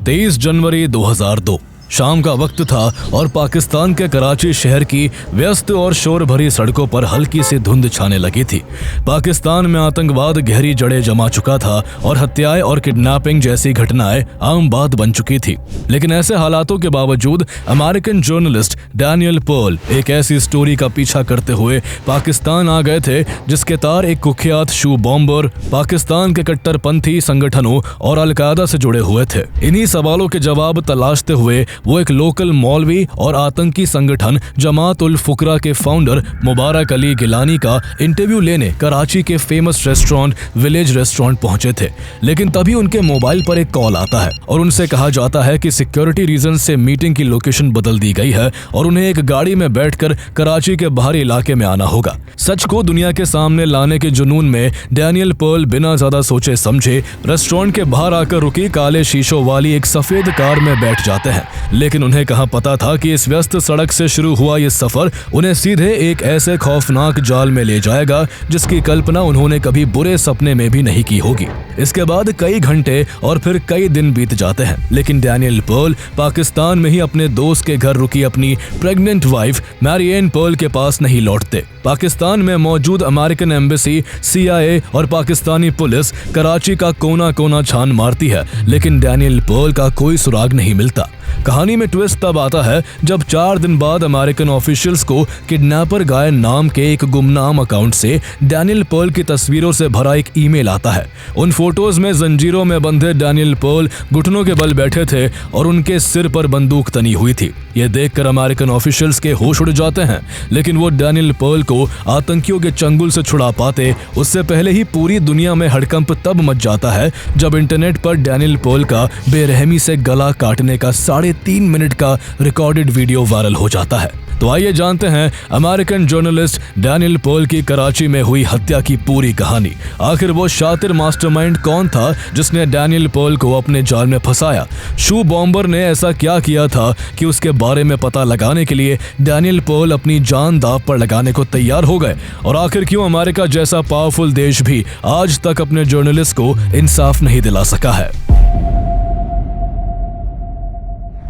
23 जनवरी 2002 शाम का वक्त था और पाकिस्तान के कराची शहर की व्यस्त और शोर भरी सड़कों पर हल्की सी धुंध छाने लगी थी। पाकिस्तान में आतंकवाद गहरी जड़ें जमा चुका था और हत्याएं और किडनैपिंग जैसी घटनाएं आम बात बन चुकी थी। लेकिन ऐसे हालातों के बावजूद अमेरिकन जर्नलिस्ट डैनियल पर्ल एक ऐसी स्टोरी का पीछा करते हुए पाकिस्तान आ गए थे जिसके तार एक कुख्यात शू बॉम्बर, पाकिस्तान के कट्टरपंथी संगठनों और अलकायदा से जुड़े हुए थे। इन्हीं सवालों के जवाब तलाशते हुए वो एक लोकल मौलवी और आतंकी संगठन जमात उल फुकरा के फाउंडर मुबारक अली गिलानी का इंटरव्यू लेने कराची के फेमस रेस्टोरेंट विलेज रेस्टोरेंट पहुंचे थे। लेकिन तभी उनके मोबाइल पर एक कॉल आता है और उनसे कहा जाता है कि सिक्योरिटी रीजन से मीटिंग की लोकेशन बदल दी गई है और उन्हें एक गाड़ी में बैठकर कराची के बाहरी इलाके में आना होगा। सच को दुनिया के सामने लाने के जुनून में डैनियल पर्ल बिना ज्यादा सोचे समझे रेस्टोरेंट के बाहर आकर रुकी काले शीशों वाली एक सफेद कार में बैठ जाते हैं। लेकिन उन्हें कहां पता था कि इस व्यस्त सड़क से शुरू हुआ ये सफर उन्हें सीधे एक ऐसे खौफनाक जाल में ले जाएगा जिसकी कल्पना उन्होंने कभी बुरे सपने में भी नहीं की होगी। इसके बाद कई घंटे और फिर कई दिन बीत जाते हैं, लेकिन डैनियल पर्ल पाकिस्तान में ही अपने दोस्त के घर रुकी अपनी प्रेग्नेंट वाइफ मैरिएन पर्ल के पास नहीं लौटते। पाकिस्तान में मौजूद अमेरिकन एम्बेसी, CIA और पाकिस्तानी पुलिस कराची का कोना कोना छान मारती है, लेकिन डैनियल पर्ल का कोई सुराग नहीं मिलता। कहानी में ट्विस्ट तब आता है जब 4 दिन बाद अमेरिकन ऑफिशियल्स को किडनैपर गाय नाम के एक गुमनाम अकाउंट से डैनियल पर्ल की तस्वीरों से भरा एक ईमेल आता है। उन फोटोज में जंजीरों में बंधे डैनियल पर्ल घुटनों के बल बैठे थे और उनके सिर पर बंदूक तनी हुई थी। यह देखकर अमेरिकन ऑफिशियल्स के होश उड़ जाते हैं, लेकिन वो डैनियल पर्ल को आतंकियों के चंगुल से छुड़ा पाते उससे पहले ही पूरी दुनिया में हड़कंप तब मच जाता है जब इंटरनेट पर डैनियल पर्ल का बेरहमी से गला काटने का 3.5 मिनट का रिकॉर्डेड वीडियो वायरल हो जाता है। तो आइए जानते हैं अमेरिकन जर्नलिस्ट डैनियल पर्ल की कराची में हुई हत्या की पूरी कहानी। आखिर वो शातिर मास्टरमाइंड कौन था जिसने डैनियल पर्ल को अपने जाल में फंसाया? शू बॉम्बर ने ऐसा क्या किया था कि उसके बारे में पता लगाने के लिए डैनियल पर्ल अपनी जान दांव पर लगाने को तैयार हो गए? और आखिर क्यों अमेरिका जैसा पावरफुल देश भी आज तक अपने जर्नलिस्ट को इंसाफ नहीं दिला सका है?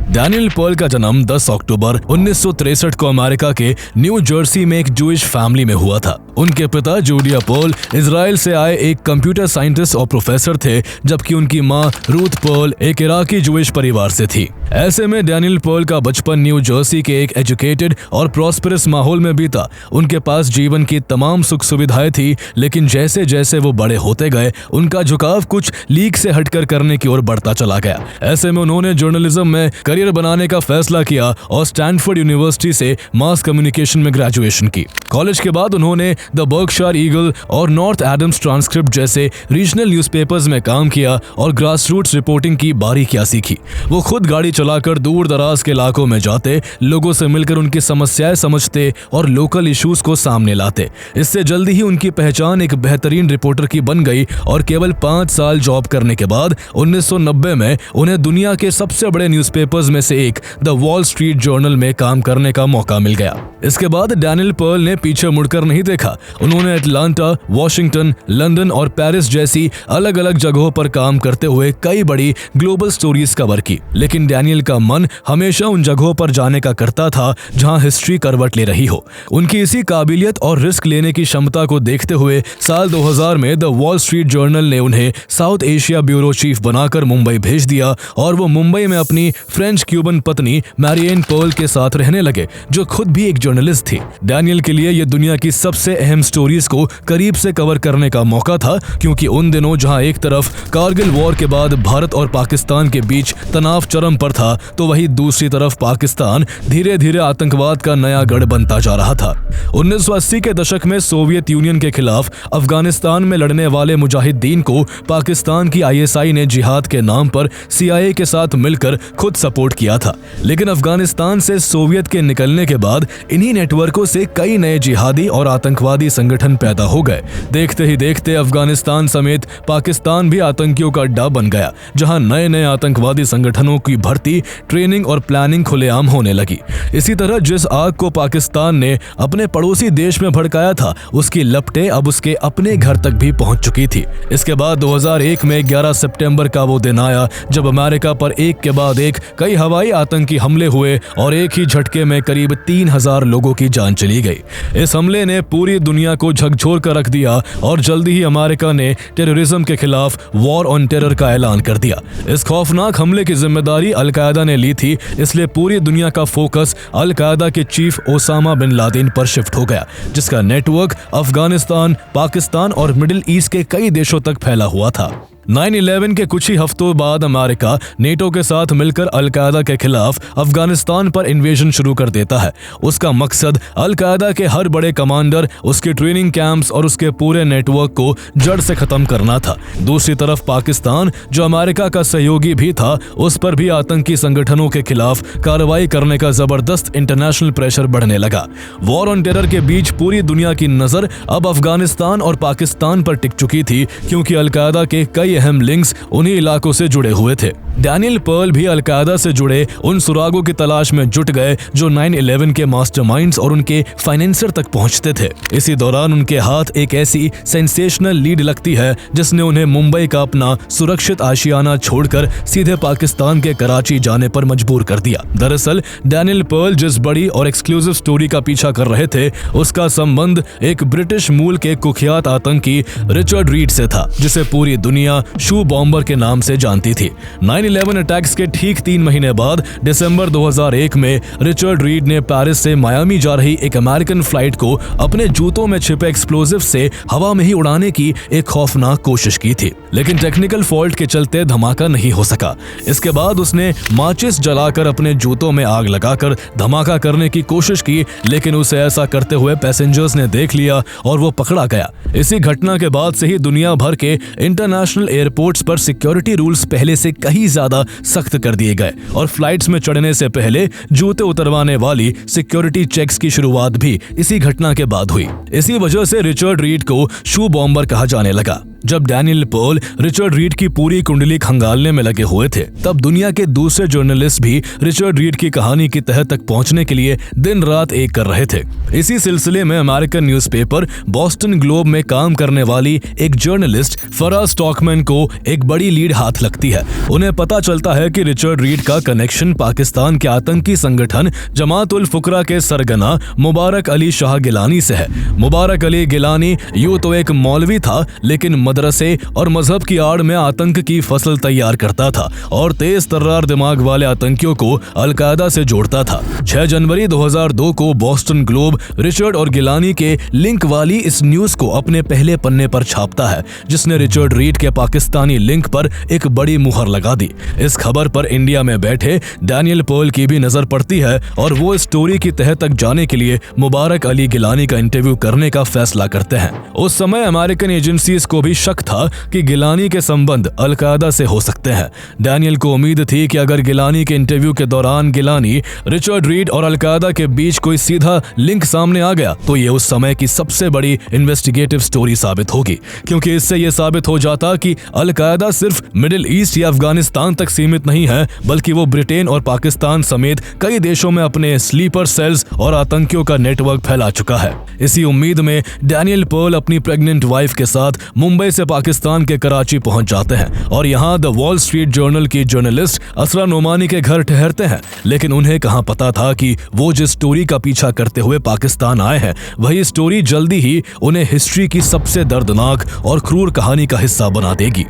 डैनियल पर्ल का जन्म 10 अक्टूबर 1963 को अमेरिका के न्यू जर्सी में एक जूइश फैमिली में हुआ था। उनके पिता जूडिया पर्ल इजराइल से आए एक कंप्यूटर साइंटिस्ट और प्रोफेसर थे, जबकि उनकी मां रूथ पर्ल एक इराकी जूइश परिवार से थी। ऐसे में डैनियल पर्ल का बचपन न्यू जर्सी के एक एजुकेटेड और प्रॉस्पेरस माहौल में बीता। उनके पास जीवन की तमाम सुख सुविधाएं थी, लेकिन जैसे जैसे वो बड़े होते गए उनका झुकाव कुछ लीक से हटकर करने की ओर बढ़ता चला गया। ऐसे में उन्होंने जर्नलिज्म में करियर बनाने का फैसला किया और स्टैनफोर्ड यूनिवर्सिटी से मास कम्युनिकेशन में ग्रेजुएशन की। कॉलेज के बाद उन्होंने द बर्कशायर ईगल और नॉर्थ एडम्स ट्रांसक्रिप्ट जैसे रीजनल न्यूज़पेपर्स में काम किया और ग्रासरूट्स रिपोर्टिंग की बारीकियां सीखी। वो खुद गाड़ी चलाकर दूर दराज के इलाकों में जाते, लोगों से मिलकर उनकी समस्याएं समझते और लोकल इश्यूज को सामने लाते। इससे जल्दी ही उनकी पहचान एक बेहतरीन रिपोर्टर की बन गई और केवल 5 साल जॉब करने के बाद 1990 में उन्हें दुनिया के सबसे बड़े न्यूज़पेपर्स में से एक द वॉल स्ट्रीट जर्नल में काम करने का मौका मिल गया। इसके बाद डैनियल पर्ल ने पीछे मुड़कर नहीं देखा। उन्होंने अटलांटा, वॉशिंगटन, लंदन और पेरिस जैसी अलग अलग जगहों पर काम करते हुए कई बड़ी ग्लोबल स्टोरीज कवर की। लेकिन डैनियल का मन हमेशा उन जगहों पर जाने का करता था जहां हिस्ट्री करवट ले रही हो। उनकी इसी काबिलियत और रिस्क लेने की क्षमता को देखते हुए साल 2000 में द वॉल स्ट्रीट जर्नल ने उन्हें साउथ एशिया ब्यूरो चीफ बनाकर मुंबई भेज दिया और वो मुंबई में अपनी फ्रेंच क्यूबन पत्नी मैरिएन पर्ल के साथ रहने लगे, जो खुद भी एक जर्नलिस्ट थी। डैनियल के लिए यह दुनिया की सबसे अहम स्टोरीज को करीब से कवर करने का मौका था, क्योंकि उन दिनों जहां एक तरफ कारगिल वॉर के बाद भारत और पाकिस्तान के बीच तनाव चरम पर था, तो वहीं दूसरी तरफ पाकिस्तान धीरे धीरे आतंकवाद का नया गढ़ बनता जा रहा था। 1980 के दशक में सोवियत यूनियन के खिलाफ अफगानिस्तान में लड़ने वाले मुजाहिदीन को पाकिस्तान की ISI ने जिहाद के नाम पर CIA के साथ मिलकर खुद सपोर्ट किया था। लेकिन अफगानिस्तान से सोवियत के निकलने के बाद इन्हीं नेटवर्कों से कई नए जिहादी और आतंकवादी आतंकवादी संगठन पैदा हो गए। देखते ही देखते अफगानिस्तान समेत पाकिस्तान भी आतंकियों का अड्डा बन गया, जहां नए नए आतंकवादी संगठनों की भर्ती, ट्रेनिंग और प्लानिंग खुलेआम होने लगी। इसी तरह जिस आग को पाकिस्तान ने अपने पड़ोसी देश में भड़काया था, उसकी लपटें अब उसके अपने घर तक भी पहुंच चुकी थी। इसके बाद 2001 में 11 सितंबर का वो दिन आया जब अमेरिका पर एक के बाद एक कई हवाई आतंकी हमले हुए और एक ही झटके में करीब 3000 लोगों की जान चली गई। इस हमले ने पूरी दुनिया को झकझोर कर रख दिया और जल्दी ही अमेरिका ने टेररिज्म के खिलाफ वॉर ऑन टेरर का ऐलान कर दिया। इस खौफनाक हमले की जिम्मेदारी अल-कायदा ने ली थी, इसलिए पूरी दुनिया का फोकस अल-कायदा के चीफ ओसामा बिन लादेन पर शिफ्ट हो गया, जिसका नेटवर्क अफगानिस्तान, पाकिस्तान और मिडिल ईस्ट के कई देशों तक फैला हुआ था। 9/11 के कुछ ही हफ्तों बाद अमेरिका नेटो के साथ मिलकर अल-कायदा के खिलाफ अफगानिस्तान पर इन्वेजन शुरू कर देता है। उसका मकसद अल-कायदा के हर बड़े कमांडर, उसके ट्रेनिंग कैंप्स और उसके पूरे नेटवर्क को जड़ से खत्म करना था। दूसरी तरफ पाकिस्तान, जो अमेरिका का सहयोगी भी था, उस पर भी आतंकी संगठनों के खिलाफ कार्रवाई करने का जबरदस्त इंटरनेशनल प्रेशर बढ़ने लगा। वॉर ऑन टेरर के बीच पूरी दुनिया की नजर अब अफगानिस्तान और पाकिस्तान पर टिक चुकी थी, क्योंकि अल-कायदा के कई अहम लिंक्स उन्हीं इलाकों से जुड़े हुए थे। डैनियल पर्ल भी अल-कायदा से जुड़े उन सुरागों की तलाश में जुट गए जो 9/11 के मास्टरमाइंड्स और उनके फाइनेंसर तक पहुंचते थे। इसी दौरान उनके हाथ एक ऐसी सेंसेशनल लीड लगती है जिसने उन्हें मुंबई का अपना सुरक्षित आशियाना छोड़कर सीधे पाकिस्तान के कराची जाने पर मजबूर कर दिया। दरअसल डैनियल पर्ल जिस बड़ी और एक्सक्लूसिव स्टोरी का पीछा कर रहे थे, उसका संबंध एक ब्रिटिश मूल के कुख्यात आतंकी रिचर्ड रीड से था, जिसे पूरी दुनिया शू बॉम्बर के नाम से जानती थी। 9/11 अटैक्स के ठीक 3 महीने बाद दिसंबर 2001 में रिचर्ड रीड ने पेरिस से मायामी जा रही एक अमेरिकन फ्लाइट को अपने जूतों में छिपे एक्सप्लोजिव से हवा में ही उड़ाने की एक खौफनाक कोशिश की थी, लेकिन टेक्निकल फॉल्ट के चलते धमाका नहीं हो सका। इसके बाद उसने माचिस जलाकर अपने जूतों में आग लगाकर धमाका करने की कोशिश की, लेकिन उसे ऐसा करते हुए पैसेंजर्स ने देख लिया और वो पकड़ा गया। इसी घटना के बाद से ही दुनिया भर के इंटरनेशनल एयरपोर्ट्स पर सिक्योरिटी रूल्स पहले से कहीं ज्यादा सख्त कर दिए गए और फ्लाइट्स में चढ़ने से पहले जूते उतरवाने वाली सिक्योरिटी चेक्स की शुरुआत भी इसी घटना के बाद हुई। इसी वजह से रिचर्ड रीड को शू बॉम्बर कहा जाने लगा। जब डैनियल पर्ल रिचर्ड रीड की पूरी कुंडली खंगालने में लगे हुए थे, तब दुनिया के दूसरे जर्नलिस्ट भी रिचर्ड रीड की कहानी की तह तक पहुंचने के लिए दिन रात एक कर रहे थे। इसी सिलसिले में अमेरिकन न्यूज़पेपर बॉस्टन ग्लोब में काम करने वाली एक जर्नलिस्ट फरा स्टॉकमैन को एक बड़ी लीड हाथ लगती है। उन्हें पता चलता है कि रिचर्ड रीड का कनेक्शन पाकिस्तान के आतंकी संगठन जमात उल फुकरा के सरगना मुबारक अली शाह गिलानी से है। मुबारक अली गिलानी यूं तो एक मौलवी था, लेकिन मदरसे और मजहब की आड़ में आतंक की फसल तैयार करता था और तेज तर्रार दिमाग वाले आतंकियों को अल-कायदा से जोड़ता था। 6 जनवरी 2002 को बॉस्टन ग्लोब रिचर्ड और गिलानी के लिंक वाली इस न्यूज को अपने पहले पन्ने पर छापता है, जिसने रिचर्ड रीड के पाकिस्तानी लिंक पर एक बड़ी मुहर लगा दी। इस खबर पर इंडिया में बैठे डैनियल पर्ल की भी नजर पड़ती है और वो स्टोरी की तह तक जाने के लिए मुबारक अली गिलानी का इंटरव्यू करने का फैसला करते हैं। उस समय अमेरिकन एजेंसीज को भी शक था कि गिलानी के संबंध अल-कायदा से हो सकते हैं। डैनियल को उम्मीद थी कि अगर गिलानी के इंटरव्यू के दौरान गिलानी, रिचर्ड रीड और अल-कायदा के बीच कोई सीधा लिंक सामने आ गया तो ये उस समय की सबसे बड़ी इन्वेस्टिगेटिव स्टोरी साबित होगी, क्योंकि इससे यह साबित हो जाता कि अल-कायदा सिर्फ मिडिल ईस्ट या अफगानिस्तान तक सीमित नहीं है, बल्कि वो ब्रिटेन और पाकिस्तान समेत कई देशों में अपने स्लीपर सेल्स और आतंकियों का नेटवर्क फैला चुका है। इसी उम्मीद में डैनियल पर्ल अपनी प्रेग्नेंट वाइफ के साथ मुंबई से पाकिस्तान के कराची पहुंच जाते हैं और यहां द वॉल स्ट्रीट जर्नल की जर्नलिस्ट असरा नोमानी के घर ठहरते हैं। लेकिन उन्हें कहां पता था कि वो जिस स्टोरी का पीछा करते हुए पाकिस्तान आए हैं, वही स्टोरी जल्दी ही उन्हें हिस्ट्री की सबसे दर्दनाक और क्रूर कहानी का हिस्सा बना देगी।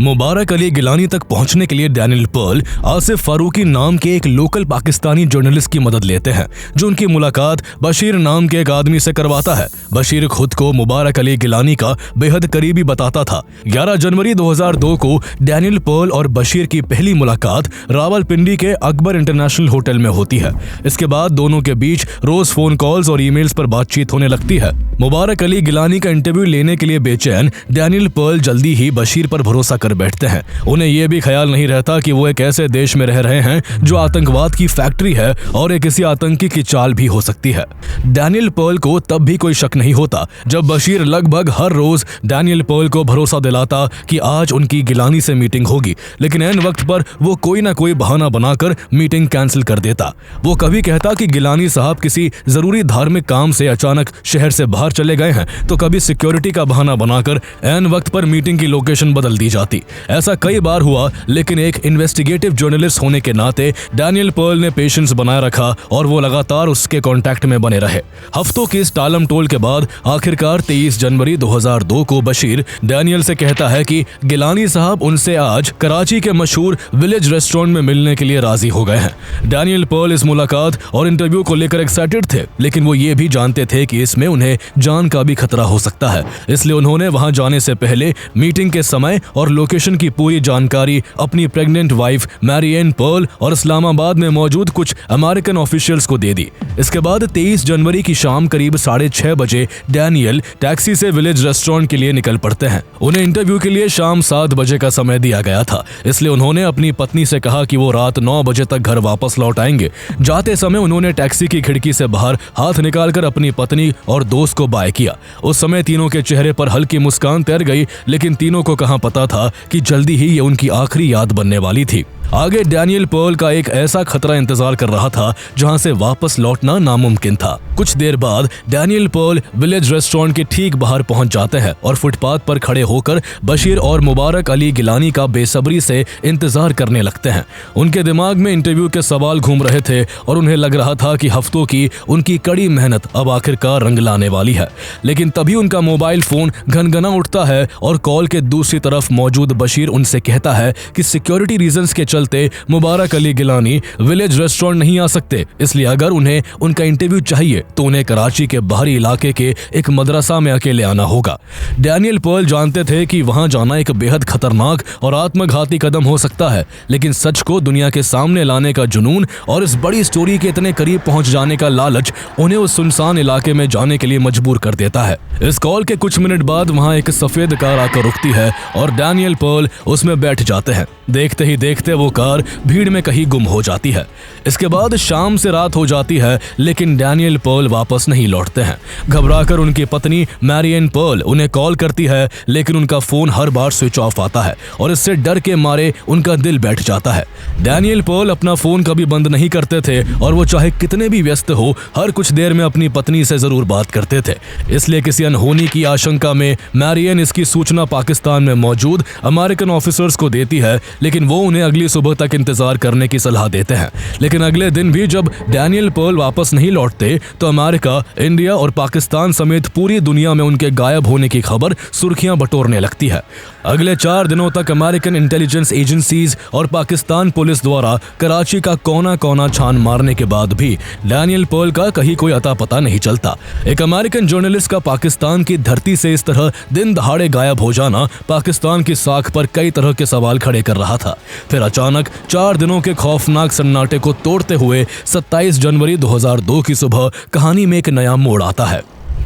मुबारक अली गिलानी तक पहुंचने के लिए डैनियल पर्ल आसिफ फारूकी नाम के एक लोकल पाकिस्तानी जर्नलिस्ट की मदद लेते हैं, जो उनकी मुलाकात बशीर नाम के एक आदमी से करवाता है। बशीर खुद को मुबारक अली गिलानी का बेहद करीबी बताता था। 11 जनवरी 2002 को डैनियल पर्ल और बशीर की पहली मुलाकात रावलपिंडी के अकबर इंटरनेशनल होटल में होती है। इसके बाद दोनों के बीच रोज फोन कॉल्स और ईमेल्स पर बातचीत होने लगती है। मुबारक अली गिलानी का इंटरव्यू लेने के लिए बेचैन डैनियल पर्ल जल्दी ही बशीर पर भरोसा आकर बैठते हैं। उन्हें यह भी ख्याल नहीं रहता कि वो एक ऐसे देश में रह रहे हैं जो आतंकवाद की फैक्ट्री है और ये किसी आतंकी की चाल भी हो सकती है। डैनियल पर्ल को तब भी कोई शक नहीं होता जब बशीर लगभग हर रोज डैनियल पर्ल को भरोसा दिलाता कि आज उनकी गिलानी से मीटिंग होगी, लेकिन ऐन वक्त पर वो कोई ना कोई बहाना बनाकर मीटिंग कैंसिल कर देता। वो कभी कहता कि गिलानी साहब किसी जरूरी धार्मिक काम से अचानक शहर से बाहर चले गए हैं, तो कभी सिक्योरिटी का बहाना बनाकर ऐन वक्त पर मीटिंग की लोकेशन बदल दी जाती। ऐसा कई बार हुआ, लेकिन एक इन्वेस्टिगेटिव जर्नलिस्ट होने के नाते डैनियल पर्ल ने पेशेंस बनाए रखा और वो लगातार उसके कांटेक्ट में बने रहे। हफ्तों की इस टालम टोल के बाद आखिरकार 23 जनवरी 2002 को बशीर डैनियल से कहता है कि गिलानी साहब उनसे आज कराची के मशहूर विलेज रेस्टोरेंट में मिलने के लिए राजी हो गए हैं। डैनियल पर्ल इस मुलाकात और इंटरव्यू को लेकर एक्साइटेड थे, लेकिन वो ये भी जानते थे कि इसमें उन्हें जान का भी खतरा हो सकता है। इसलिए उन्होंने वहां जाने से पहले मीटिंग के समय और लोकेशन की पूरी जानकारी अपनी प्रेग्नेंट वाइफ मैरियन पर्ल और इस्लामाबाद में मौजूद कुछ अमेरिकन ऑफिशियल्स को दे दी। इसके बाद 23 जनवरी की शाम करीब 6:30 बजे डैनियल टैक्सी से विलेज रेस्टोरेंट के लिए निकल पड़ते हैं। उन्हें इंटरव्यू के लिए शाम 7 बजे का समय दिया गया था, इसलिए उन्होंने अपनी पत्नी से कहा कि वो रात 9 बजे तक घर वापस लौट आएंगे। जाते समय उन्होंने टैक्सी की खिड़की से बाहर हाथ निकालकर अपनी पत्नी और दोस्त को बाय किया। उस समय तीनों के चेहरे पर हल्की मुस्कान तैर गई, लेकिन तीनों को कहां पता था कि जल्दी ही ये उनकी आखिरी याद बनने वाली थी। आगे डैनियल पर्ल का एक ऐसा खतरा इंतजार कर रहा था जहां से वापस लौटना नामुमकिन था। कुछ देर बाद डैनियल पर्ल विलेज रेस्टोरेंट के ठीक बाहर पहुंच जाते हैं और फुटपाथ पर खड़े होकर बशीर और मुबारक अली गिलानी का बेसब्री से इंतजार करने लगते हैं। उनके दिमाग में इंटरव्यू के सवाल घूम रहे थे और उन्हें लग रहा था कि हफ्तों की उनकी कड़ी मेहनत अब आखिरकार रंग लाने वाली है। लेकिन तभी उनका मोबाइल फोन घनघना उठता है और कॉल के दूसरी तरफ मौजूद बशीर उनसे कहता है कि सिक्योरिटी रीजंस के चलते मुबारक अली गिलानी विलेज रेस्टोरेंट नहीं आ सकते, इसलिए अगर उन्हें उनका इंटरव्यू चाहिए तो उन्हें कराची के बाहरी इलाके के एक मदरसा में अकेले आना होगा। डैनियल पर्ल जानते थे कि वहां जाना एक बेहद खतरनाक और आत्मघाती कदम हो सकता है, लेकिन सच को दुनिया के सामने लाने का जुनून और इस बड़ी स्टोरी के इतने करीब पहुंच जाने का लालच उन्हें उस सुनसान इलाके में जाने के लिए मजबूर कर देता है। इस कॉल के कुछ मिनट बाद वहां एक सफेद कार आकर रुकती है और डैनियल पर्ल उसमें बैठ जाते हैं। देखते ही देखते वो कार भीड़ में कहीं गुम हो जाती है। इसके बाद शाम से रात हो जाती है, लेकिन डैनियल पर्ल वापस नहीं लौटते हैं। घबराकर उनकी पत्नी मैरियन पर्ल उन्हें कॉल करती है, लेकिन उनका फोन हर बार स्विच ऑफ आता है और इससे डर के मारे उनका दिल बैठ जाता है। डैनियल पर्ल अपना फोन कभी बंद नहीं करते थे और वो चाहे कितने भी व्यस्त हो हर कुछ देर में अपनी पत्नी से जरूर बात करते थे। इसलिए किसी अनहोनी की आशंका में मैरियन इसकी सूचना पाकिस्तान में मौजूद अमेरिकन ऑफिसर्स को देती है, लेकिन वो उन्हें अगली सुबह तक इंतजार करने की सलाह देते हैं। लेकिन अगले दिन भी जब डैनियल पर्ल वापस नहीं लौटते तो अमेरिका, इंडिया और पाकिस्तान समेत पूरी दुनिया में उनके गायब होने की खबर सुर्खियां बटोरने लगती है। अगले 4 दिनों तक अमेरिकन इंटेलिजेंस एजेंसीज और पाकिस्तान पुलिस द्वारा कराची का कोना कोना छान मारने के बाद भी डैनियल पर्ल का कहीं कोई अता पता नहीं चलता। एक अमेरिकन जर्नलिस्ट का पाकिस्तान की धरती से इस तरह दिन दहाड़े गायब हो जाना पाकिस्तान की साख पर कई तरह के सवाल खड़े कर रहा था। फिर अचानक 4 दिनों के खौफनाक सन्नाटे को तोड़ते हुए 27 जनवरी 2002 की सुबह कहानी में एक नया मोड़ आता है।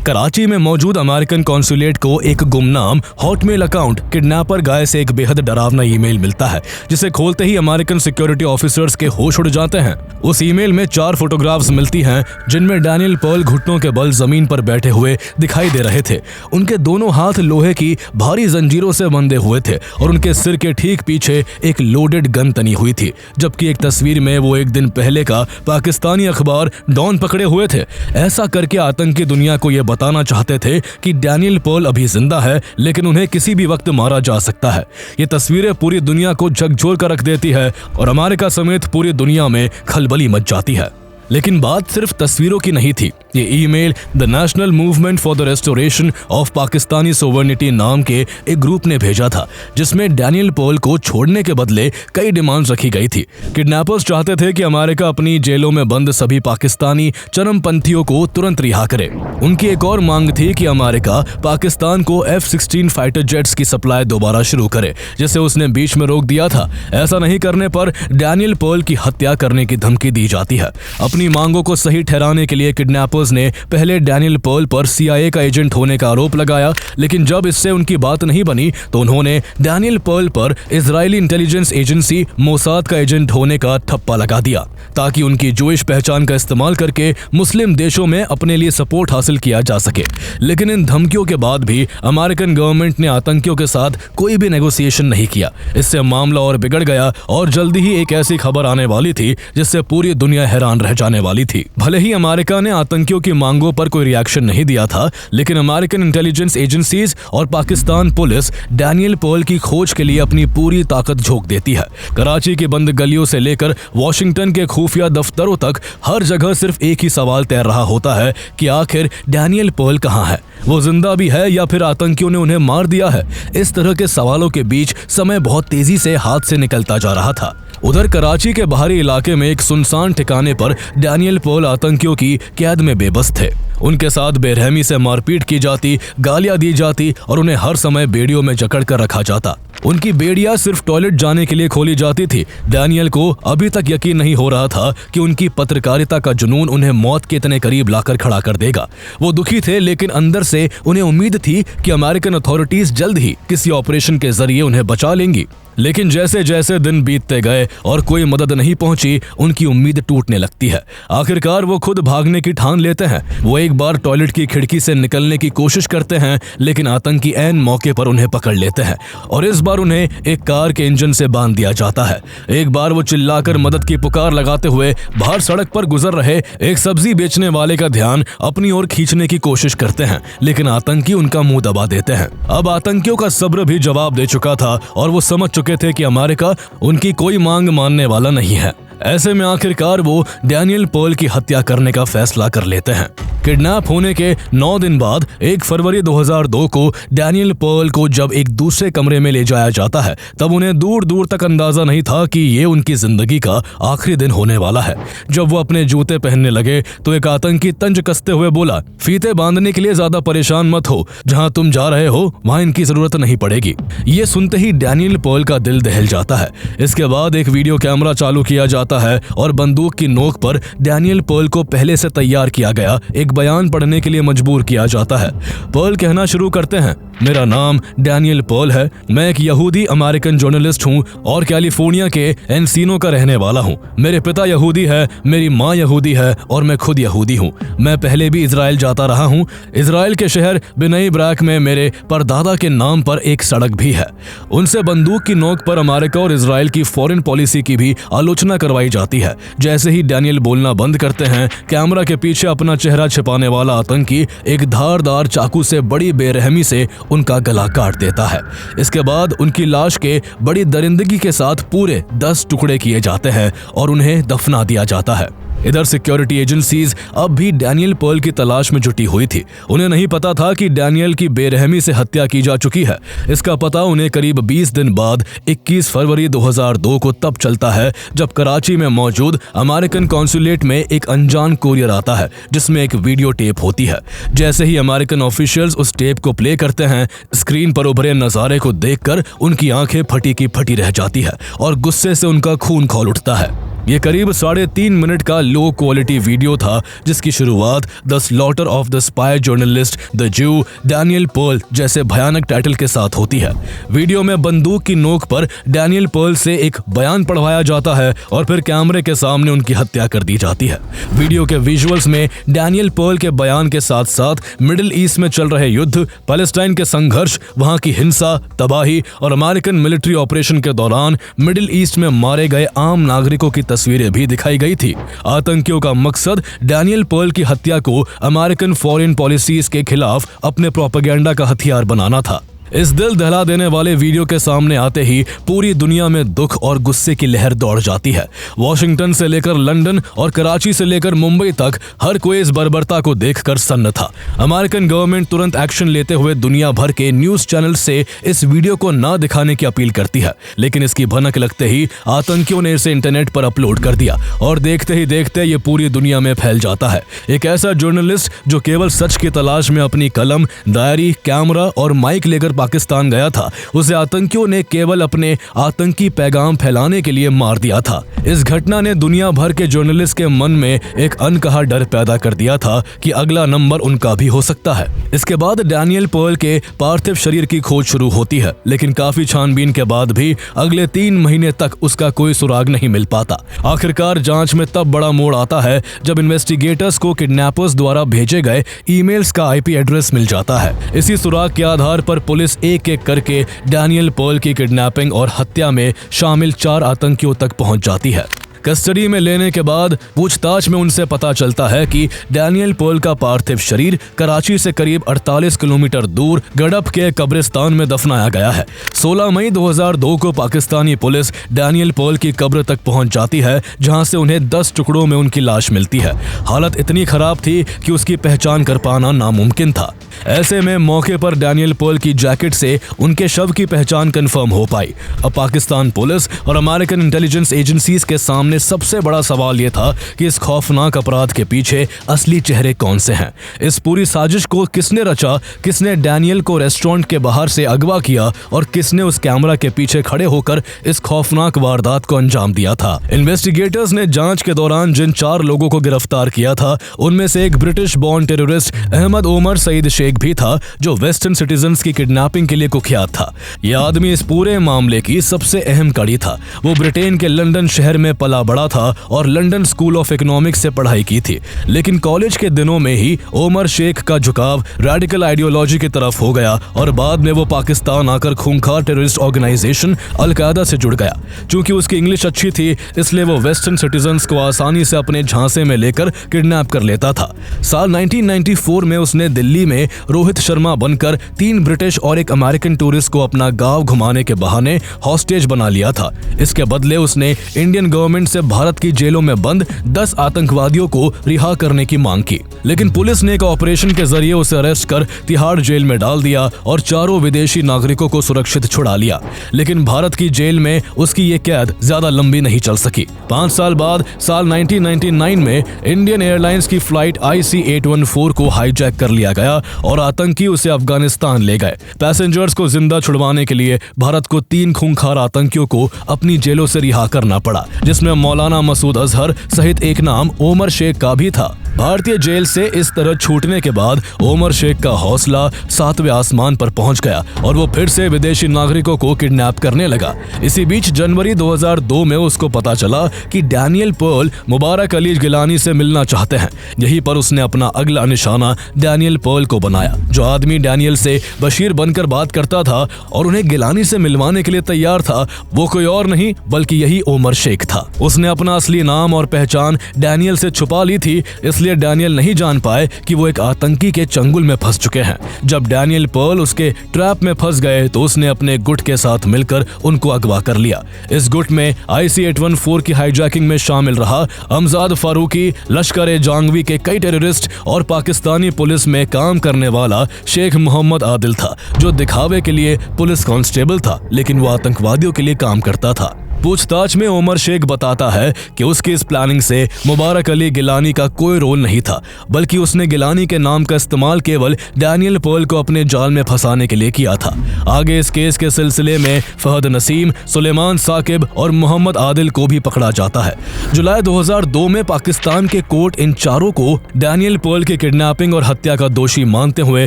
कराची में मौजूद अमेरिकन कॉन्सुलेट को एक गुमनाम हॉटमेल अकाउंट किडनैपर गाय से एक बेहद डरावना ईमेल मिलता है, जिसे खोलते ही अमेरिकन सिक्योरिटी ऑफिसर्स के होश उड़ जाते हैं। उस ईमेल में 4 फोटोग्राफ्स मिलती हैं, जिनमें डैनियल पर्ल घुटनों के बल जमीन पर बैठे हुए दिखाई दे रहे थे। उनके दोनों हाथ लोहे की भारी जंजीरों से बंधे हुए थे और उनके सिर के ठीक पीछे एक लोडेड गन तनी हुई थी, जबकि एक तस्वीर में वो एक दिन पहले का पाकिस्तानी अखबार डॉन पकड़े हुए थे। ऐसा करके आतंकी दुनिया को यह बताना चाहते थे कि डैनियल पर्ल अभी जिंदा है, लेकिन उन्हें किसी भी वक्त मारा जा सकता है। ये तस्वीरें पूरी दुनिया को झकझोर कर रख देती है और अमेरिका समेत पूरी दुनिया में खलबली मच जाती है। लेकिन बात सिर्फ तस्वीरों की नहीं थी। ये email the national movement for the restoration of Pakistani sovereignty नाम के एक ग्रुप ने भेजा था, जिसमें डैनियल पर्ल को छोड़ने के बदले कई डिमांड्स रखी गई थी। किडनैपर्स चाहते थे कि अमेरिका अपनी जेलों में बंद सभी पाकिस्तानी चरमपंथियों को तुरंत रिहा करे। उनकी एक और मांग थी कि अमेरिका पाकिस्तान को F-16 फाइटर जेट्स की सप्लाई दोबारा शुरू करे, जिसे उसने बीच में रोक दिया था। ऐसा नहीं करने पर डैनियल पर्ल की हत्या करने की धमकी दी जाती है। अपनी मांगों को सही ठहराने के लिए किडनैपर्स मेंबर्स ने पहले डैनियल पर्ल पर CIA का एजेंट होने का आरोप लगाया, लेकिन जब इससे उनकी बात नहीं बनी तो उन्होंने डैनियल पर्ल पर इजरायली इंटेलिजेंस एजेंसी मोसाद का एजेंट होने का ठप्पा लगा दिया ताकि उनकी जूइश पहचान का इस्तेमाल करके मुस्लिम देशों में अपने लिए सपोर्ट हासिल किया जा सके। लेकिन इन धमकियों के बाद भी अमेरिकन गवर्नमेंट ने आतंकियों के साथ कोई भी नेगोशिएशन नहीं किया। इससे मामला और बिगड़ गया और जल्दी ही एक ऐसी खबर आने वाली थी जिससे पूरी दुनिया हैरान रह जाने वाली थी। भले ही अमेरिका ने आतंकियों की मांगों पर कोई रिएक्शन नहीं दिया था, लेकिन अमेरिकन इंटेलिजेंस एजेंसीज और पाकिस्तान पुलिस डैनियल पर्ल की खोज के लिए अपनी पूरी ताकत झोंक देती है। कराची की बंद गलियों से लेकर वॉशिंगटन के खुफिया दफ्तरों तक हर जगह सिर्फ एक ही सवाल तैर रहा होता है कि आखिर डैनियल पर्ल कहां है, वो जिंदा भी है या फिर आतंकियों ने उन्हें मार दिया है। इस तरह के सवालों के बीच समय बहुत तेजी से हाथ से निकलता जा रहा था। उधर कराची के बाहरी इलाके में एक सुनसान ठिकाने पर डैनियल पर्ल आतंकियों की कैद में बेबस थे। उनके साथ बेरहमी से मारपीट की जाती, गालियां दी जाती और उन्हें हर समय बेड़ियों में जकड़ कर रखा जाता। उनकी बेड़ियां सिर्फ टॉयलेट जाने के लिए खोली जाती थी। डैनियल को अभी तक यकीन नहीं हो रहा था कि उनकी पत्रकारिता का जुनून उन्हें मौत के इतने करीब लाकर खड़ा कर देगा। वो दुखी थे, लेकिन अंदर से उन्हें उम्मीद थी कि अमेरिकन अथॉरिटीज जल्द ही किसी ऑपरेशन के जरिए उन्हें बचा लेंगी। लेकिन जैसे जैसे दिन बीतते गए और कोई मदद नहीं पहुंची, उनकी उम्मीद टूटने लगती है। आखिरकार वो खुद भागने की ठान लेते हैं। वो एक बार टॉयलेट की खिड़की से निकलने की कोशिश करते हैं, लेकिन आतंकी ऐन मौके पर उन्हें पकड़ लेते हैं और इस बार उन्हें एक कार के इंजन से बांध दिया जाता है। एक बार वो चिल्लाकर मदद की पुकार लगाते हुए बाहर सड़क पर गुजर रहे एक सब्जी बेचने वाले का ध्यान अपनी ओर खींचने की कोशिश करते हैं, लेकिन आतंकी उनका मुंह दबा देते हैं। अब आतंकियों का सब्र भी जवाब दे चुका था और वो समझ चुके थे कि अमेरिका उनकी कोई मांग मानने वाला नहीं है। ऐसे में आखिरकार वो डैनियल पर्ल की हत्या करने का फैसला कर लेते हैं। किडनैप होने के 9 दिन बाद 1 फरवरी 2002 को डैनियल पर्ल को जब एक दूसरे कमरे में ले जाया जाता है, तब उन्हें दूर दूर तक अंदाजा नहीं था कि ये उनकी जिंदगी का आखिरी दिन होने वाला है। जब वो अपने जूते पहनने लगे तो एक आतंकी तंज कसते हुए बोला, फीते बांधने के लिए ज्यादा परेशान मत हो, जहां तुम जा रहे हो वहां इनकी जरूरत नहीं पड़ेगी। ये सुनते ही डैनियल पर्ल का दिल दहल जाता है। इसके बाद एक वीडियो कैमरा चालू किया जाता है और बंदूक की नोक पर डैनियल पर्ल को पहले से तैयार किया गया एक बयान पढ़ने के लिए मजबूर किया जाता है। पर्ल कहना शुरू करते हैं, मेरा नाम डैनियल पर्ल है, मैं एक यहूदी अमेरिकन जर्नलिस्ट हूँ और कैलिफोर्निया के एनसिनो का रहने वाला हूँ। मेरे पिता यहूदी है, मेरी माँ यहूदी है और मैं खुद यहूदी हूँ। मैं पहले भी इजराइल जाता रहा हूँ। इजराइल के शहर बिनई ब्रैक में मेरे परदादा के नाम पर एक सड़क भी है। उनसे बंदूक की नोक पर अमेरिका और इजराइल की फॉरेन पॉलिसी की भी आलोचना करवाई जाती है। जैसे ही डैनियल बोलना बंद करते हैं, कैमरा के पीछे अपना चेहरा छिपाने वाला आतंकी एक धारदार चाकू से बड़ी बेरहमी से उनका गला काट देता है। इसके बाद उनकी लाश के बड़ी दरिंदगी के साथ पूरे 10 टुकड़े किए जाते हैं और उन्हें दफना दिया जाता है। इधर सिक्योरिटी एजेंसीज अब भी डैनियल पर्ल की तलाश में जुटी हुई थी। उन्हें नहीं पता था कि डैनियल की बेरहमी से हत्या की जा चुकी है। इसका पता उन्हें करीब 20 दिन बाद 21 फरवरी 2002 को तब चलता है जब कराची में मौजूद अमेरिकन कॉन्सुलेट में एक अनजान कोरियर आता है जिसमें एक वीडियो टेप होती है। जैसे ही अमेरिकन ऑफिशियल्स उस टेप को प्ले करते हैं, स्क्रीन पर उभरे नजारे को देखकर उनकी आंखें फटी की फटी रह जाती है और गुस्से से उनका खून खौल उठता है। ये करीब 3.5 मिनट का लो क्वालिटी वीडियो था जिसकी शुरुआत the slaughter of the spy journalist the ज्यू डैनियल पर्ल जैसे भयानक टाइटल के साथ होती है। वीडियो में बंदूक की नोक पर डैनियल पर्ल से एक बयान पढ़वाया जाता है और फिर कैमरे के सामने उनकी हत्या कर दी जाती है। वीडियो के विजुअल्स में डैनियल पर्ल के बयान के साथ साथ मिडिल ईस्ट में चल रहे युद्ध, पैलेस्टाइन के संघर्ष, वहां की हिंसा, तबाही और अमेरिकन मिलिट्री ऑपरेशन के दौरान मिडिल ईस्ट में मारे गए आम नागरिकों की तस्वीरें भी दिखाई गई थी। आतंकियों का मकसद डैनियल पर्ल की हत्या को अमेरिकन फॉरेन पॉलिसीज के खिलाफ अपने प्रोपेगेंडा का हथियार बनाना था। इस दिल दहला देने वाले वीडियो के सामने आते ही पूरी दुनिया में दुख और गुस्से की लहर दौड़ जाती है। वॉशिंगटन से लेकर लंदन और कराची से लेकर मुंबई तक हर कोई इस बर्बरता को देखकर सन्न था। अमेरिकन गवर्नमेंट तुरंत एक्शन लेते हुए दुनिया भर के न्यूज चैनल से इस वीडियो को ना दिखाने की अपील करती है, लेकिन इसकी भनक लगते ही आतंकियों ने इसे इंटरनेट पर अपलोड कर दिया और देखते ही देखते ये पूरी दुनिया में फैल जाता है। एक ऐसा जर्नलिस्ट जो केवल सच की तलाश में अपनी कलम, डायरी, कैमरा और माइक लेकर पाकिस्तान गया था उसे आतंकियों ने केवल अपने आतंकी पैगाम फैलाने के लिए मार दिया था। इस घटना ने दुनिया भर के जर्नलिस्ट के मन में एक अनकहा डर पैदा कर दिया था कि अगला नंबर उनका भी हो सकता है। इसके बाद डैनियल पर्ल के पार्थिव शरीर की खोज शुरू होती है, लेकिन काफी छानबीन के बाद भी अगले 3 महीने तक उसका कोई सुराग नहीं मिल पाता। आखिरकार जांच में तब बड़ा मोड़ आता है जब इन्वेस्टिगेटर्स को किडनैपर्स द्वारा भेजे गए ईमेल्स का आईपी एड्रेस मिल जाता है। इसी सुराग के आधार पर पुलिस एक एक करके डैनियल पर्ल की किडनैपिंग और हत्या में शामिल 4 आतंकियों तक पहुंच जाती है। कस्टडी में लेने के बाद पूछताछ में उनसे पता चलता है कि डैनियल पर्ल का पार्थिव शरीर कराची से करीब 48 किलोमीटर दूर गडप के कब्रिस्तान में दफनाया गया है। 16 मई 2002 को पाकिस्तानी पुलिस डैनियल पर्ल की कब्र तक पहुंच जाती है, जहां से उन्हें 10 टुकड़ों में उनकी लाश मिलती है। हालत इतनी खराब थी कि उसकी पहचान कर पाना नामुमकिन था। ऐसे में मौके पर डैनियल पर्ल की जैकेट से उनके शव की पहचान कंफर्म हो पाई। अब पाकिस्तान पुलिस और अमेरिकन इंटेलिजेंस एजेंसीज के सामने सबसे बड़ा सवाल यह था कि इस खौफनाक अपराध के पीछे असली चेहरे कौन से हैं। इस पूरी साजिश को किसने रचा, किसने डैनियल को रेस्टोरेंट के बाहर से अगवा किया और किसने उस कैमरा के पीछे खड़े होकर इस खौफनाक वारदात को अंजाम दिया था। इन्वेस्टिगेटर्स ने जांच के दौरान जिन 4 लोगों को गिरफ्तार किया था उनमें से एक British born terrorist Ahmed Omar Saeed Sheikh भी था, जो वेस्टर्न सिटीजन्स की किडनैपिंग के लिए कुख्यात था। यह आदमी इस पूरे मामले की सबसे अहम कड़ी था। वो ब्रिटेन के लंदन शहर में पला बड़ा था और लंदन स्कूल ऑफ इकोनॉमिक्स से पढ़ाई की थी, लेकिन कॉलेज के दिनों में ही ओमर शेख का झुकाव रेडिकल आइडियोलॉजी की तरफ हो गया और बाद में वो पाकिस्तान आकर खूंखार टेररिस्ट ऑर्गेनाइजेशन अल-कायदा से जुड़ गया। चूंकि उसकी इंग्लिश अच्छी थी, इसलिए वो वेस्टर्न सिटीजन्स को आसानी से अपने झांसे में लेकर किडनैप कर लेता था। साल 1994 में उसने दिल्ली में रोहित शर्मा बनकर 3 ब्रिटिश और एक अमेरिकन टूरिस्ट को अपना गांव घुमाने के बहाने हॉस्टेज बना लिया था। इसके बदले उसने इंडियन गवर्नमेंट से भारत की जेलों में बंद 10 आतंकवादियों को रिहा करने की मांग की, लेकिन पुलिस ने एक ऑपरेशन के जरिए उसे अरेस्ट कर तिहाड़ जेल में डाल दिया और 4 विदेशी नागरिकों को सुरक्षित छुड़ा लिया। लेकिन भारत की जेल में उसकी ये कैद ज्यादा लंबी नहीं चल सकी। 5 साल बाद साल 1999 में इंडियन एयरलाइंस की फ्लाइट IC-814 को हाईजैक कर लिया गया और आतंकी उसे अफगानिस्तान ले गए। पैसेंजर्स को जिंदा छुड़वाने के लिए भारत को 3 खूंखार आतंकियों को अपनी जेलों से रिहा करना पड़ा, जिसमें मौलाना मसूद अजहर सहित एक नाम ओमर शेख का भी था। भारतीय जेल से इस तरह छूटने के बाद ओमर शेख का हौसला 7वें आसमान पर पहुंच गया और वो फिर से विदेशी नागरिकों को किडनैप करने लगा। इसी बीच जनवरी 2002 में उसको पता चला कि डैनियल पर्ल मुबारक अली गिलानी से मिलना चाहते हैं। यहीं पर उसने अपना अगला निशाना डैनियल पर्ल को बनाया। जो आदमी डैनियल से बशीर बनकर बात करता था और उन्हें गिलानी से मिलवाने के लिए तैयार था, वो कोई और नहीं बल्कि यही ओमर शेख था। उसने अपना असली नाम और पहचान डैनियल से छुपा ली थी, इसलिए डैनियल नहीं जान पाए कि वो एक आतंकी के चंगुल में फंस चुके हैं। जब डैनियल पर्ल उसके ट्रैप में फंस गए तो उसने अपने गुट के साथ मिलकर उनको अगवा कर लिया। इस गुट में IC-814 की हाईजैकिंग में शामिल रहा अमजाद फारूकी, लश्कर जांगवी के कई टेररिस्ट और पाकिस्तानी पुलिस में काम करने वाला शेख मोहम्मद आदिल था, जो दिखावे के लिए पुलिस कांस्टेबल था, लेकिन वो आतंकवादियों के लिए काम करता था। पूछताछ में ओमर शेख बताता है कि उसकी इस प्लानिंग से मुबारक अली गिलानी का कोई रोल नहीं था, बल्कि उसने गिलानी के नाम का इस्तेमाल केवल डैनियल पर्ल को अपने जाल में फंसाने के लिए किया था। आगे इस केस के सिलसिले में फहद नसीम, सुलेमान साकिब और मोहम्मद आदिल को भी पकड़ा जाता है। जुलाई 2002 में पाकिस्तान के कोर्ट इन चारों को डैनियल पर्ल की किडनैपिंग और हत्या का दोषी मानते हुए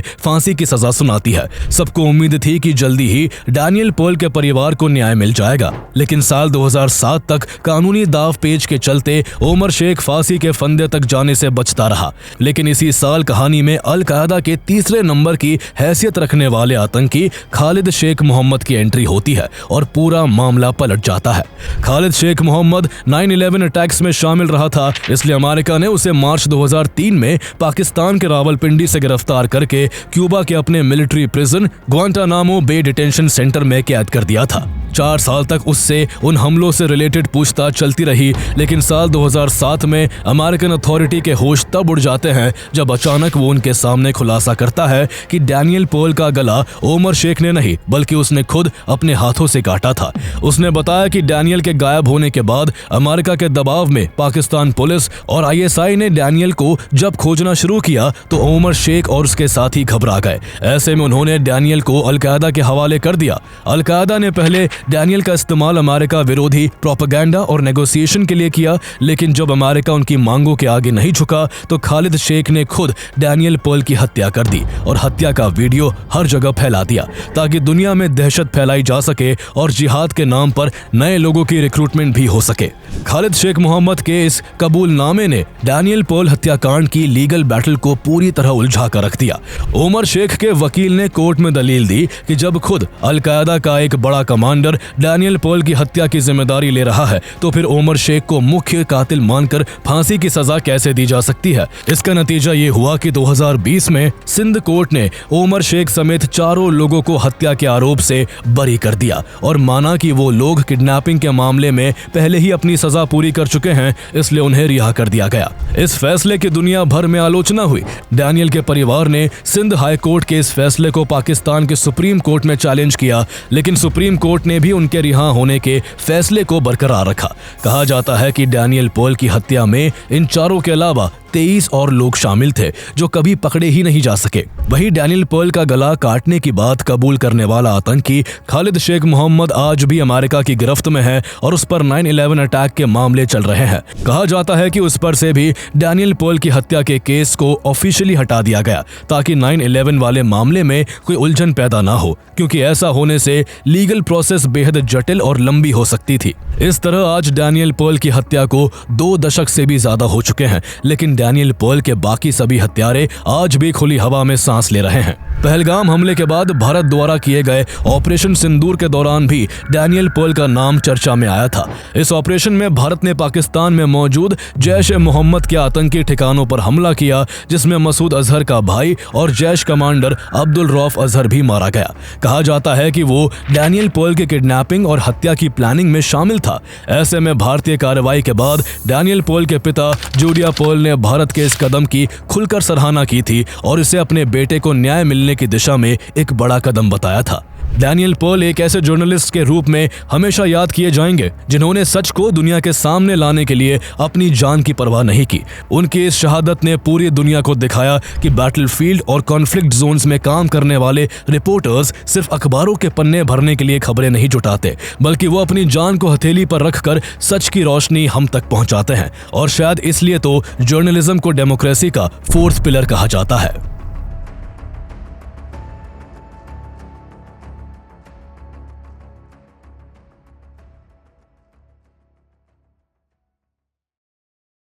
फांसी की सजा सुनाती है। सबको उम्मीद थी कि जल्दी ही डैनियल पर्ल के परिवार को न्याय मिल जाएगा, लेकिन 2007 तक कानूनी दाव पेच के चलते ओमर शेख फांसी के फंदे तक जाने से बचता रहा। लेकिन इसी साल कहानी में अल-कायदा के 3रे नंबर की हैसियत रखने वाले आतंकी खालिद शेख मोहम्मद की एंट्री होती है और पूरा मामला पलट जाता है। खालिद शेख मोहम्मद 9/11 अटैक्स में शामिल रहा था, इसलिए अमेरिका ने उसे मार्च 2003 में पाकिस्तान के रावलपिंडी से गिरफ्तार करके क्यूबा के अपने मिलिट्री प्रिजन ग्वांटानामो बे डिटेंशन सेंटर में कैद कर दिया था। 4 साल तक उससे उन हमलों से रिलेटेड पूछताछ चलती रही, लेकिन साल 2007 में अमेरिकन अथॉरिटी के होश तब उड़ जाते हैं जब अचानक वो उनके सामने खुलासा करता है कि डैनियल पेर्ल का गला ओमर शेख ने नहीं बल्कि उसने खुद अपने हाथों से काटा था। उसने बताया कि डैनियल के गायब होने के बाद अमेरिका के दबाव में पाकिस्तान पुलिस और ISI ने डैनियल को जब खोजना शुरू किया तो ओमर शेख और उसके साथी घबरा गए। ऐसे में उन्होंने डैनियल को अलकायदा के हवाले कर दिया। अलकायदा ने पहले डैनियल का इस्तेमाल अमेरिका विरोधी प्रोपेगेंडा और नेगोशिएशन के लिए किया, लेकिन जब अमेरिका उनकी मांगों के आगे नहीं झुका तो खालिद शेख ने खुद डैनियल पेर्ल की हत्या कर दी और हत्या का वीडियो हर जगह फैला दिया ताकि दुनिया में दहशत फैलाई जा सके और जिहाद के नाम पर नए लोगों की रिक्रूटमेंट भी हो सके। खालिद शेख मोहम्मद के इस कबूलनामे ने डैनियल पेर्ल हत्याकांड की लीगल बैटल को पूरी तरह उलझा कर रख दिया। ओमर शेख के वकील ने कोर्ट में दलील दी कि जब खुद अलकायदा का एक बड़ा कमांडर डैनियल पेर्ल की हत्या की जिम्मेदारी ले रहा है तो फिर ओमर शेख को मुख्य कातिल मानकर फांसी की सजा कैसे दी जा सकती है। इसका नतीजा ये हुआ कि 2020 में सिंध कोर्ट ने ओमर शेख समेत 4 लोगों को हत्या के आरोप से बरी कर दिया और माना कि वो लोग किडनैपिंग के मामले में पहले ही अपनी सजा पूरी कर चुके हैं, इसलिए उन्हें रिहा कर दिया गया। इस फैसले की दुनिया भर में आलोचना हुई। डैनियल के परिवार ने सिंध हाई कोर्ट के इस फैसले को पाकिस्तान के सुप्रीम कोर्ट में चैलेंज किया, लेकिन सुप्रीम कोर्ट ने भी उनके रिहा होने के फैसले को बरकरार रखा। कहा जाता है कि डैनियल पेर्ल की हत्या में इन 4 के अलावा 23 और लोग शामिल थे जो कभी पकड़े ही नहीं जा सके। वही डैनियल पेर्ल का गला काटने की बात कबूल करने वाला आतंकी खालिद शेख मोहम्मद आज भी अमेरिका की गिरफ्त में है और उस पर 9/11 अटैक के मामले चल रहे हैं। कहा जाता है कि उस पर से भी डैनियल पेर्ल की हत्या के केस को ऑफिशियली हटा दिया गया ताकि 9/11 वाले मामले में कोई उलझन पैदा ना हो, क्योंकि ऐसा होने से लीगल प्रोसेस बेहद जटिल और लंबी हो सकती थी। इस तरह आज डैनियल पेर्ल की हत्या को 2 दशक से भी ज्यादा हो चुके हैं, लेकिन डैनियल पेर्ल के बाकी सभी हत्यारे आज भी खुली हवा में सांस ले रहे हैं। पहलगाम हमले के बाद भारत द्वारा किए गए ऑपरेशन सिंदूर के दौरान भी डैनियल पेर्ल का नाम चर्चा में आया था। इस ऑपरेशन में भारत ने पाकिस्तान में मौजूद जैश-ए-मोहम्मद के आतंकी ठिकानों पर हमला किया, जिसमें मसूद अजहर का भाई और जैश कमांडर अब्दुल रऊफ अजहर भी मारा गया। कहा जाता है कि वो डैनियल पेर्ल के किडनैपिंग और हत्या की प्लानिंग में शामिल था। ऐसे में भारतीय कार्रवाई के बाद डैनियल पेर्ल के पिता जूडिया पेर्ल ने भारत के इस कदम की खुलकर सराहना की थी और इसे अपने बेटे को न्याय मिलने की दिशा में एक बड़ा कदम बताया था। डैनियल पेर्ल एक ऐसे जर्नलिस्ट के रूप में हमेशा याद किए जाएंगे जिन्होंने सच को दुनिया के सामने लाने के लिए अपनी जान की परवाह नहीं की। उनकी इस शहादत ने पूरी दुनिया को दिखाया कि बैटलफील्ड और कॉन्फ्लिक्ट जोन्स में काम करने वाले रिपोर्टर्स सिर्फ अखबारों के पन्ने भरने के लिए खबरें नहीं जुटाते, बल्कि वो अपनी जान को हथेली पर रखकर सच की रोशनी हम तक पहुंचाते हैं। और शायद इसलिए तो जर्नलिज्म को डेमोक्रेसी का 4th पिलर कहा जाता है।